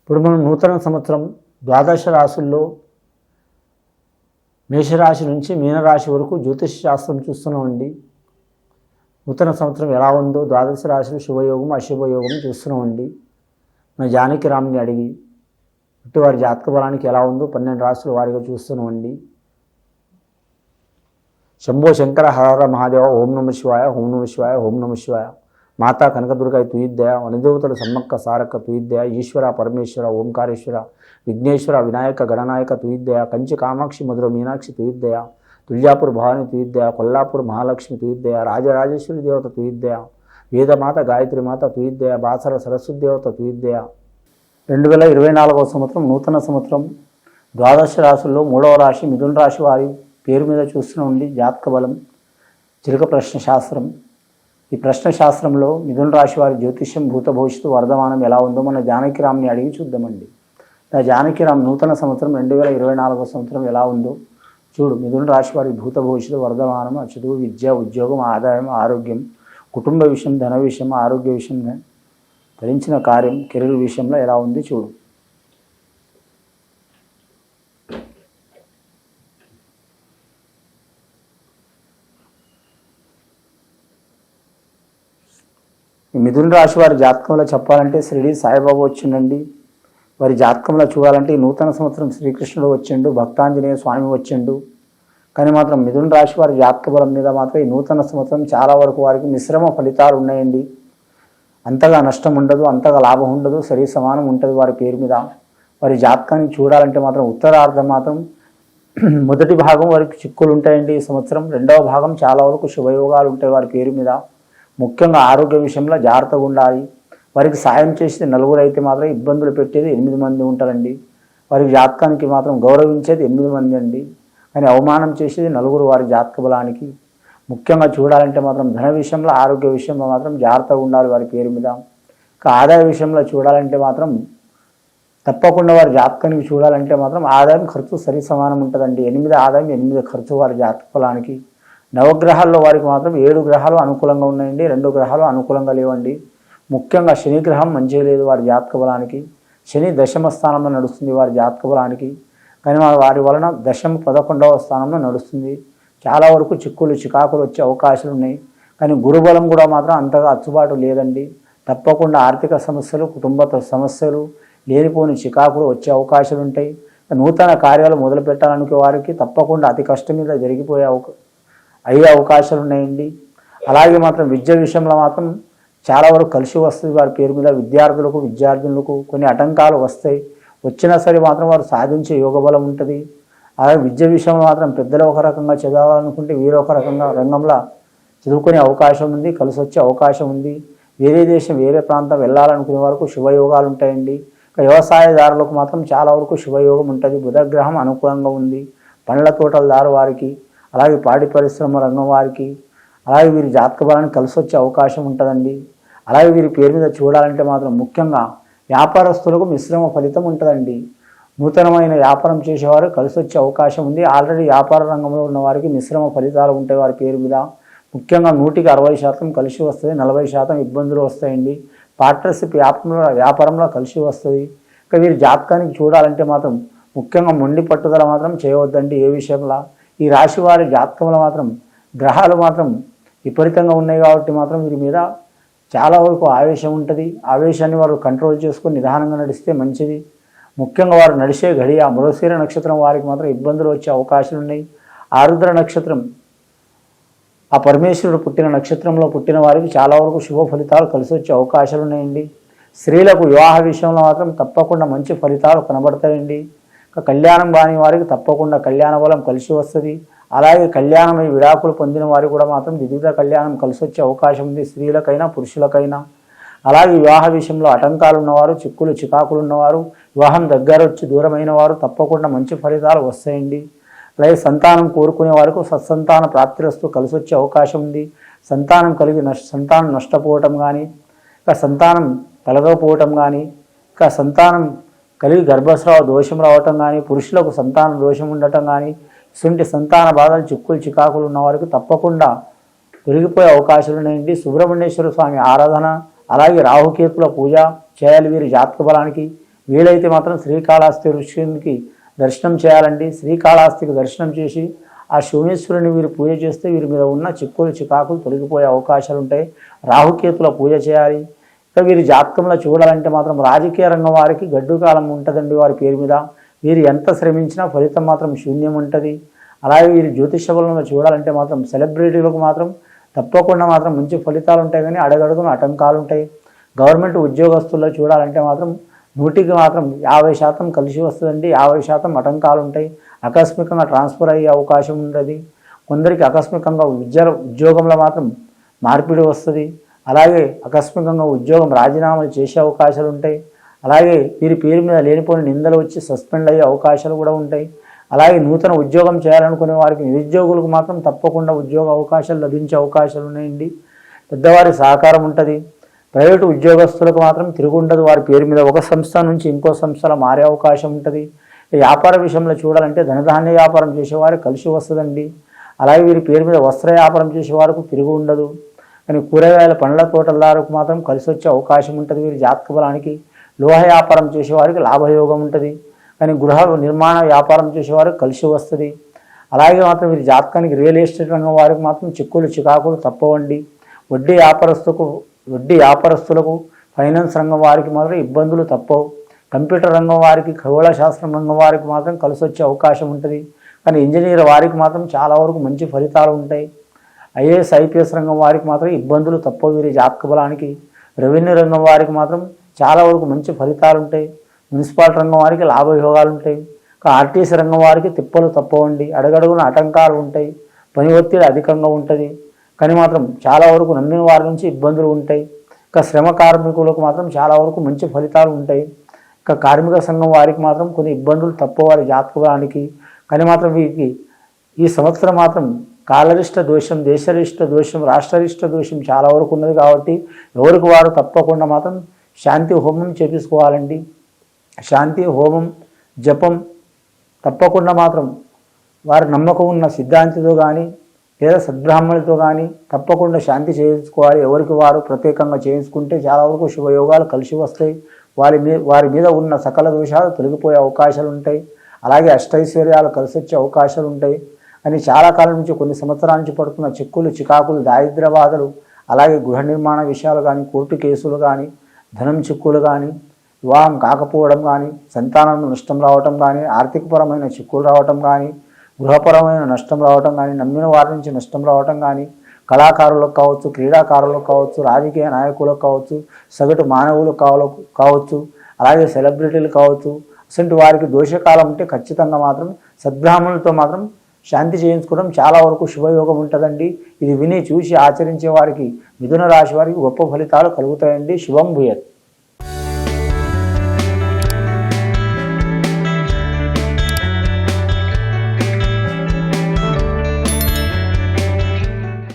ఇప్పుడు మనం నూతన సంవత్సరం ద్వాదశ రాశుల్లో మేషరాశి నుంచి మీనరాశి వరకు జ్యోతిష్ శాస్త్రం చూస్తున్నామండి. నూతన సంవత్సరం ఎలా ఉందో ద్వాదశ రాశులు శుభయోగం అశుభయోగం చూస్తున్నామండి. మన జానకి రామ్ని అడిగి ఇటు వారి జాతక బలానికి ఎలా ఉందో 12 రాశుల వారిగా చూస్తున్నామండి. శంభో శంకర హర మహాదేవ ఓం నమ శివాయ ఓం నమ శివాయ ఓం నమ శివాయ. మాతా కనకదుర్గాయ తుయిద్దయ వనదేవతల సమ్మక్క సారక్క తుయిద్దయ ఈశ్వర పరమేశ్వర ఓంకారేశ్వర విఘ్నేశ్వర వినాయక గణనాయక తుయిద్దయ కంచి కామాక్షి మధుర మీనాక్షి తుయిద్దయ తుల్యాపూర్ భవాని తుయిద్దయ కొల్లాపూర్ మహాలక్ష్మి తుయిద్దయ రాజరాజేశ్వరి దేవత తుయిద్దయ వేదమాత గాయత్రి మాత తుయిద్దయ బాసర సరస్వతి దేవత తుయిద్దయ. 2024వ సంవత్సరం నూతన సంవత్సరం ద్వాదశ రాశుల్లో 3వ రాశి మిథున రాశి వారి పేరు మీద చూస్తున్నామండి. జాతక బలం చిలక ప్రశ్న శాస్త్రం. ఈ ప్రశ్న శాస్త్రంలో మిథున రాశి వారి జ్యోతిష్యం భూత భవిష్యత్తు వర్ధమానం ఎలా ఉందో మన జానకిరామ్ని అడిగి చూద్దామండి. జానకిరామ్ నూతన సంవత్సరం 2024వ సంవత్సరం ఎలా ఉందో చూడు. మిథున రాశి వారి భూత భవిష్యత్తు వర్ధమానం చదువు విద్య ఉద్యోగం ఆదాయం ఆరోగ్యం కుటుంబ విషయం ధన విషయం ఆరోగ్య విషయం ధరించిన కార్యం కెరీర్ విషయంలో ఎలా ఉంది చూడు. మిథున రాశి వారి జాతకంలో చెప్పాలంటే షిరిడి సాయిబాబా వచ్చిండండి. వారి జాతకంలో చూడాలంటే ఈ నూతన సంవత్సరం శ్రీకృష్ణుడు వచ్చిండు, భక్తాంజనేయ స్వామి వచ్చిండు. కానీ మాత్రం మిథున రాశి వారి జాతక బలం మీద మాత్రం ఈ నూతన సంవత్సరం చాలా వరకు వారికి మిశ్రమ ఫలితాలు ఉన్నాయండి. అంతగా నష్టం ఉండదు, అంతగా లాభం ఉండదు, సరి సమానం ఉంటుంది వారి పేరు మీద. వారి జాతకాన్ని చూడాలంటే మాత్రం ఉత్తరార్ధం మాత్రం మొదటి భాగం వారికి చిక్కులు ఉంటాయండి ఈ సంవత్సరం. 2వ భాగం చాలా వరకు శుభయోగాలు ఉంటాయి వారి పేరు మీద. ముఖ్యంగా ఆరోగ్య విషయంలో జాగ్రత్తగా ఉండాలి. వారికి సాయం చేసేది 4 అయితే మాత్రం ఇబ్బందులు పెట్టేది 8 మంది ఉంటారండి. వారి జాతకానికి మాత్రం గౌరవించేది 8 మంది అండి. కానీ అవమానం చేసేది 4 వారి జాతక బలానికి. ముఖ్యంగా చూడాలంటే మాత్రం ధన విషయంలో ఆరోగ్య విషయంలో మాత్రం జాగ్రత్తగా ఉండాలి వారి పేరు మీద. ఆదాయ విషయంలో చూడాలంటే మాత్రం తప్పకుండా వారి జాతకానికి చూడాలంటే మాత్రం ఆదాయం ఖర్చు సరి సమానం ఉంటుందండి. 8 ఆదాయం 8 ఖర్చు వారి జాతక బలానికి. నవగ్రహాల్లో వారికి మాత్రం 7 గ్రహాలు అనుకూలంగా ఉన్నాయండి, 2 గ్రహాలు అనుకూలంగా లేవండి. ముఖ్యంగా శని గ్రహం మంచిగా లేదు వారి జాతక బలానికి. శని దశమ స్థానంలో నడుస్తుంది వారి జాతక బలానికి. కానీ వారి వలన దశమ 11వ స్థానంలో నడుస్తుంది. చాలా వరకు చిక్కులు చికాకులు వచ్చే అవకాశాలు ఉన్నాయి. కానీ గురుబలం కూడా మాత్రం అంతగా అచ్చుబాటు లేదండి. తప్పకుండా ఆర్థిక సమస్యలు కుటుంబ సమస్యలు లేనిపోని చికాకులు వచ్చే అవకాశాలు ఉంటాయి. నూతన కార్యాలు మొదలు పెట్టాలనుకునే వారికి తప్పకుండా అతి కష్టం మీద అయ్యే అవకాశాలు ఉన్నాయండి. అలాగే మాత్రం విద్య విషయంలో మాత్రం చాలా వరకు కలిసి వస్తుంది వారి పేరు మీద. విద్యార్థులకు కొన్ని ఆటంకాలు వస్తాయి. వచ్చినా సరే మాత్రం వారు సాధించే యోగ బలం ఉంటుంది. అలాగే విద్య విషయంలో మాత్రం పెద్దలు ఒక రకంగా చదవాలనుకుంటే వీరు ఒక రకంగా రంగంలో చదువుకునే అవకాశం ఉంది, కలిసి వచ్చే అవకాశం ఉంది. వేరే దేశం వేరే ప్రాంతం వెళ్ళాలనుకునే వరకు శుభయోగాలు ఉంటాయండి. వ్యవసాయదారులకు మాత్రం చాలా వరకు శుభయోగం ఉంటుంది. బుధగ్రహం అనుకూలంగా ఉంది. పండ్ల తోటలదారు వారికి, అలాగే పాడి పరిశ్రమ రంగం వారికి, అలాగే వీరి జాతక బలానికి కలిసి వచ్చే అవకాశం ఉంటుందండి. అలాగే వీరి పేరు మీద చూడాలంటే మాత్రం ముఖ్యంగా వ్యాపారస్తులకు మిశ్రమ ఫలితం ఉంటుందండి. నూతనమైన వ్యాపారం చేసేవారు కలిసి వచ్చే అవకాశం ఉంది. ఆల్రెడీ వ్యాపార రంగంలో ఉన్న వారికి మిశ్రమ ఫలితాలు ఉంటాయి వారి పేరు మీద. ముఖ్యంగా 100కి 60% కలిసి వస్తుంది, 40% ఇబ్బందులు వస్తాయండి. పార్ట్నర్షిప్ వ్యాపారంలో కలిసి వస్తుంది. ఇక వీరి జాతకానికి చూడాలంటే మాత్రం ముఖ్యంగా మొండి పట్టుదల మాత్రం చేయవద్దండి ఏ విషయంలో. ఈ రాశి వారి జాతకంలో మాత్రం గ్రహాలు మాత్రం విపరీతంగా ఉన్నాయి కాబట్టి మాత్రం వీరి మీద చాలా వరకు ఆవేశం ఉంటుంది. ఆవేశాన్ని వారు కంట్రోల్ చేసుకొని నిదానంగా నడిస్తే మంచిది. ముఖ్యంగా వారు నడిచే గడియ మృగశిర నక్షత్రం వారికి మాత్రం ఇబ్బందులు వచ్చే అవకాశాలు ఉన్నాయి. ఆరుద్ర నక్షత్రం ఆ పరమేశ్వరుడు పుట్టిన నక్షత్రంలో పుట్టిన వారికి చాలా వరకు శుభ ఫలితాలు కలిసి వచ్చే అవకాశాలు ఉన్నాయండి. స్త్రీలకు వివాహ విషయంలో మాత్రం తప్పకుండా మంచి ఫలితాలు కనబడతాయండి. కళ్యాణం కాని వారికి తప్పకుండా కళ్యాణ బలం కలిసి వస్తుంది. అలాగే కళ్యాణమై విడాకులు పొందిన వారికి కూడా మాత్రం వివిధ కళ్యాణం కలిసి వచ్చే అవకాశం ఉంది, స్త్రీలకైనా పురుషులకైనా. అలాగే వివాహ విషయంలో ఆటంకాలు ఉన్నవారు, చిక్కులు చికాకులు ఉన్నవారు, వివాహం దగ్గర వచ్చి దూరమైన వారు తప్పకుండా మంచి ఫలితాలు వస్తాయండి. అలాగే సంతానం కోరుకునే వారికి సత్సంతాన ప్రాప్తిరస్తూ కలిసి వచ్చే అవకాశం ఉంది. సంతానం కలిగి సంతానం నష్టపోవటం కానీ, ఇంకా సంతానం కలగకపోవటం కానీ, ఇంకా సంతానం కలిగి గర్భస్రావ దోషం రావటం కానీ, పురుషులకు సంతాన దోషం ఉండటం కానీ, ఇటువంటి సంతాన బాధలు చిక్కులు చికాకులు ఉన్న వారికి తప్పకుండా తొలగిపోయే అవకాశాలు ఉన్నాయండి. సుబ్రహ్మణ్యేశ్వర స్వామి ఆరాధన, అలాగే రాహుకేతుల పూజ చేయాలి వీరి జాతక బలానికి. వీలైతే మాత్రం శ్రీకాళహస్తి ఋషికి దర్శనం చేయాలండి. శ్రీకాళహస్తికి దర్శనం చేసి ఆ శివనేశ్వరుని వీరు పూజ చేస్తే వీరి మీద ఉన్న చిక్కులు చికాకులు తొలగిపోయే అవకాశాలు ఉంటాయి. రాహుకేతుల పూజ చేయాలి. ఇక వీరి జాతకంలో చూడాలంటే మాత్రం రాజకీయ రంగం వారికి గడ్డు కాలం ఉంటుందండి వారి పేరు మీద. వీరు ఎంత శ్రమించినా ఫలితం మాత్రం శూన్యం ఉంటుంది. అలాగే వీరి జ్యోతిష బలంలో చూడాలంటే మాత్రం సెలబ్రిటీలకు మాత్రం తప్పకుండా మాత్రం మంచి ఫలితాలు ఉంటాయి, కానీ అడగడుగున ఆటంకాలు ఉంటాయి. గవర్నమెంట్ ఉద్యోగస్తుల్లో చూడాలంటే మాత్రం 100కి మాత్రం 50% కలిసి వస్తుందండి, 50% ఆటంకాలు ఉంటాయి. ఆకస్మికంగా ట్రాన్స్ఫర్ అయ్యే అవకాశం ఉంటుంది. కొందరికి ఆకస్మికంగా ఉద్యోగంలో మాత్రం మార్పిడి వస్తుంది. అలాగే ఆకస్మికంగా ఉద్యోగం రాజీనామాలు చేసే అవకాశాలు ఉంటాయి. అలాగే వీరి పేరు మీద లేనిపోయిన నిందలు వచ్చి సస్పెండ్ అయ్యే అవకాశాలు కూడా ఉంటాయి. అలాగే నూతన ఉద్యోగం చేయాలనుకునే వారికి నిరుద్యోగులకు మాత్రం తప్పకుండా ఉద్యోగ అవకాశాలు లభించే అవకాశాలు ఉన్నాయండి. పెద్దవారి సహకారం ఉంటుంది. ప్రైవేటు ఉద్యోగస్తులకు మాత్రం తిరుగుండదు. వారి పేరు మీద ఒక సంస్థ నుంచి ఇంకో సంస్థలో మారే అవకాశం ఉంటుంది. వ్యాపార విషయంలో చూడాలంటే ధనధాన్య వ్యాపారం చేసేవారు కలిసి వస్తుందండి. అలాగే వీరి పేరు మీద వస్త్ర వ్యాపారం చేసేవారికి తిరుగు ఉండదు. కానీ కూరగాయల పండ్ల తోటలకు మాత్రం కలిసి వచ్చే అవకాశం ఉంటుంది వీరి జాతక బలానికి. లోహ వ్యాపారం చేసేవారికి లాభయోగం ఉంటుంది. కానీ గృహ నిర్మాణ వ్యాపారం చేసేవారికి కలిసి వస్తుంది. అలాగే మాత్రం వీరి జాతకానికి రియల్ ఎస్టేట్ రంగం వారికి మాత్రం చిక్కులు చికాకులు తప్పవండి. వడ్డీ వ్యాపారస్తులకు ఫైనాన్స్ రంగం వారికి మాత్రం ఇబ్బందులు తప్పవు. కంప్యూటర్ రంగం వారికి, ఖగోళ శాస్త్రం రంగం వారికి మాత్రం కలిసి వచ్చే అవకాశం ఉంటుంది. కానీ ఇంజనీర్ వారికి మాత్రం చాలా వరకు మంచి ఫలితాలు ఉంటాయి. ఐఏఎస్ ఐపీఎస్ రంగం వారికి మాత్రం ఇబ్బందులు తప్పవు వీరి జాతక బలానికి. రెవెన్యూ రంగం వారికి మాత్రం చాలా వరకు మంచి ఫలితాలు ఉంటాయి. మున్సిపాలిటీ రంగం వారికి లాభయోగాలు ఉంటాయి. ఆర్టీసీ రంగం వారికి తిప్పలు తప్పవండి. అడగడుగున ఆటంకాలు ఉంటాయి. పని ఒత్తిడి అధికంగా ఉంటుంది. కానీ మాత్రం చాలా వరకు నమ్మిన వారి నుంచి ఇబ్బందులు ఉంటాయి. శ్రమ కార్మికులకు మాత్రం చాలా వరకు మంచి ఫలితాలు ఉంటాయి. కార్మిక సంఘం వారికి మాత్రం కొన్ని ఇబ్బందులు తప్పవారి జాతక బలానికి. కానీ మాత్రం వీరికి ఈ సంవత్సరం మాత్రం కాలరిష్ట దోషం, దేశరిష్ట దోషం, రాష్ట్రరిష్ట దోషం చాలా వరకు ఉన్నది. కాబట్టి ఎవరికి వారు తప్పకుండా మాత్రం శాంతి హోమం చేపించుకోవాలండి. శాంతి హోమం జపం తప్పకుండా మాత్రం వారి నమ్మకం ఉన్న సిద్ధాంతితో కానీ లేదా సద్బ్రాహ్మణులతో కానీ తప్పకుండా శాంతి చేయించుకోవాలి. ఎవరికి వారు ప్రత్యేకంగా చేయించుకుంటే చాలా వరకు శుభయోగాలు కలిసి వస్తాయి. వారి మీద ఉన్న సకల దోషాలు తొలగిపోయే అవకాశాలు ఉంటాయి. అలాగే అష్టైశ్వర్యాలు కలిసి వచ్చే అవకాశాలు ఉంటాయి. అని చాలా కాలం నుంచి, కొన్ని సంవత్సరాల నుంచి పడుతున్న చిక్కులు చికాకులు, దారిద్ర్య బాధలు, అలాగే గృహ నిర్మాణ విషయాలు కానీ, కోర్టు కేసులు కానీ, ధనం చిక్కులు కానీ, వివాహం కాకపోవడం కానీ, సంతానం నష్టం రావటం కానీ, ఆర్థికపరమైన చిక్కులు రావటం కానీ, గృహపరమైన నష్టం రావటం కానీ, నమ్మిన వారి నుంచి నష్టం రావటం కానీ, కళాకారులకు కావచ్చు, క్రీడాకారులకు కావచ్చు, రాజకీయ నాయకులకు కావచ్చు, సగటు మానవులకు కావచ్చు, అలాగే సెలబ్రిటీలు కావచ్చు, అసలు వారికి దోషకాలం ఉంటే ఖచ్చితంగా మాత్రం సద్బ్రాహ్మణులతో మాత్రం శాంతి చేయించుకోవడం చాలా వరకు శుభయోగం ఉంటుందండి. ఇది విని చూసి ఆచరించే వారికి, మిథున రాశి వారికి గొప్ప ఫలితాలు కలుగుతాయండి. శుభం భూయత్.